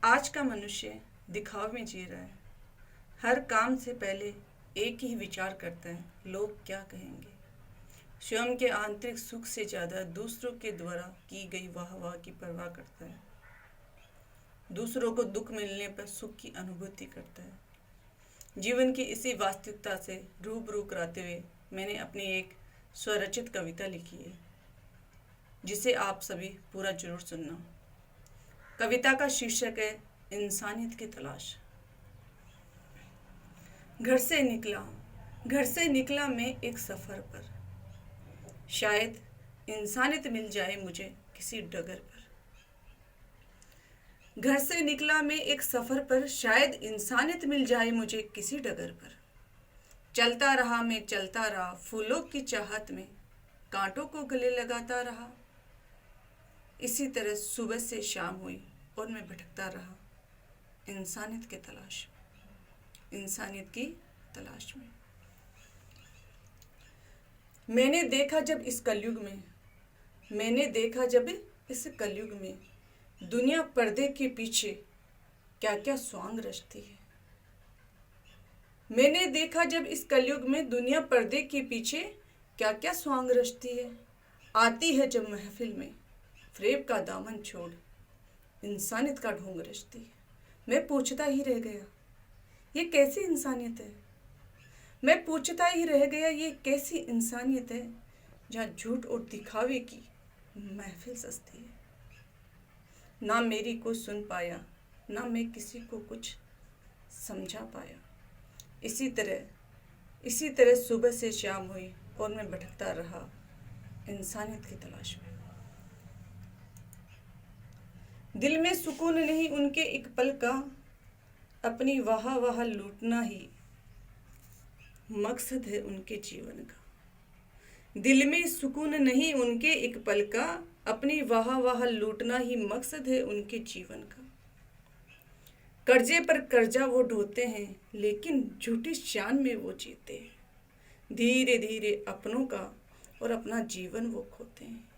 आज का मनुष्य दिखावे में जी रहा है। हर काम से पहले एक ही विचार करता है, लोग क्या कहेंगे। स्वयं के आंतरिक सुख से ज़्यादा दूसरों के द्वारा की गई वाह की परवाह करता है। दूसरों को दुख मिलने पर सुख की अनुभूति करता है। जीवन की इसी वास्तविकता से रूबरू कराते हुए मैंने अपनी एक स्वरचित कविता लिखी है, जिसे आप सभी पूरा जरूर सुनना। कविता का शीर्षक है इंसानियत की तलाश। घर से निकला मैं एक सफ़र पर, शायद इंसानियत मिल जाए मुझे किसी डगर पर। घर से निकला मैं एक सफ़र पर, शायद इंसानियत मिल जाए मुझे किसी डगर पर। चलता रहा मैं चलता रहा, फूलों की चाहत में कांटों को गले लगाता रहा। इसी तरह सुबह से शाम हुई और मैं भटकता रहा इंसानियत की तलाश में, इंसानियत की तलाश में। मैंने देखा जब इस कलयुग में दुनिया पर्दे के पीछे क्या क्या स्वांग रचती है। मैंने देखा जब इस कलयुग में दुनिया पर्दे के पीछे क्या क्या स्वांग रचती है। आती है जब महफिल में फ़रेब का दामन छोड़ इंसानियत का ढोंग रचती है। मैं पूछता ही रह गया, ये कैसी इंसानियत है। मैं पूछता ही रह गया, ये कैसी इंसानियत है, जहाँ झूठ और दिखावे की महफिल सजती है। ना मेरी को सुन पाया, ना मैं किसी को कुछ समझा पाया। इसी तरह सुबह से शाम हुई और मैं भटकता रहा इंसानियत की तलाश में। दिल में सुकून नहीं उनके एक पल का, अपनी वाह लूटना ही मकसद है उनके जीवन का। दिल में सुकून नहीं उनके एक पल का, अपनी वाह लूटना ही मकसद है उनके जीवन का। कर्जे पर कर्जा वो ढोते हैं, लेकिन झूठी शान में वो जीते हैं। धीरे धीरे अपनों का और अपना जीवन वो खोते हैं।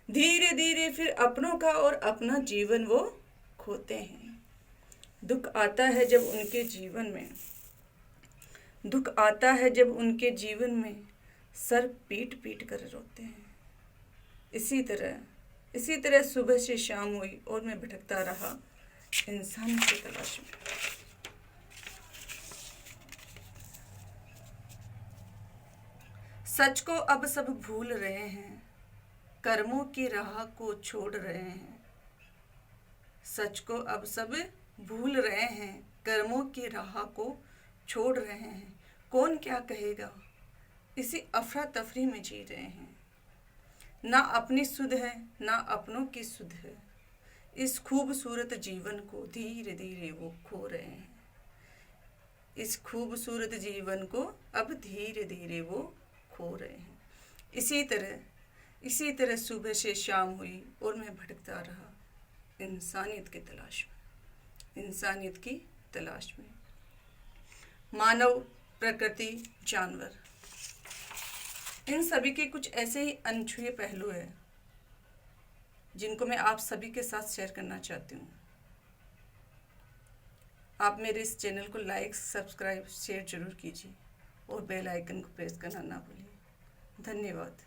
धीरे धीरे फिर अपनों का और अपना जीवन वो खोते हैं। दुख आता है जब उनके जीवन में सर पीट पीट कर रोते हैं। इसी तरह सुबह से शाम हुई और मैं भटकता रहा इंसान की तलाश में। सच को अब सब भूल रहे हैं, कर्मों की राह को छोड़ रहे हैं। सच को अब सब भूल रहे हैं, कर्मों की राह को छोड़ रहे हैं। कौन क्या कहेगा, इसी अफरा तफरी में जी रहे हैं। ना अपनी सुध है, ना अपनों की सुध है। इस खूबसूरत जीवन को धीरे धीरे वो खो रहे हैं। इस खूबसूरत जीवन को अब धीरे धीरे वो खो रहे हैं। इसी तरह सुबह से शाम हुई और मैं भटकता रहा इंसानियत की तलाश में। मानव, प्रकृति, जानवर, इन सभी के कुछ ऐसे ही अनछुए पहलू हैं जिनको मैं आप सभी के साथ शेयर करना चाहती हूँ। आप मेरे इस चैनल को लाइक, सब्सक्राइब, शेयर जरूर कीजिए और बेल आइकन को प्रेस करना ना भूलिए। धन्यवाद।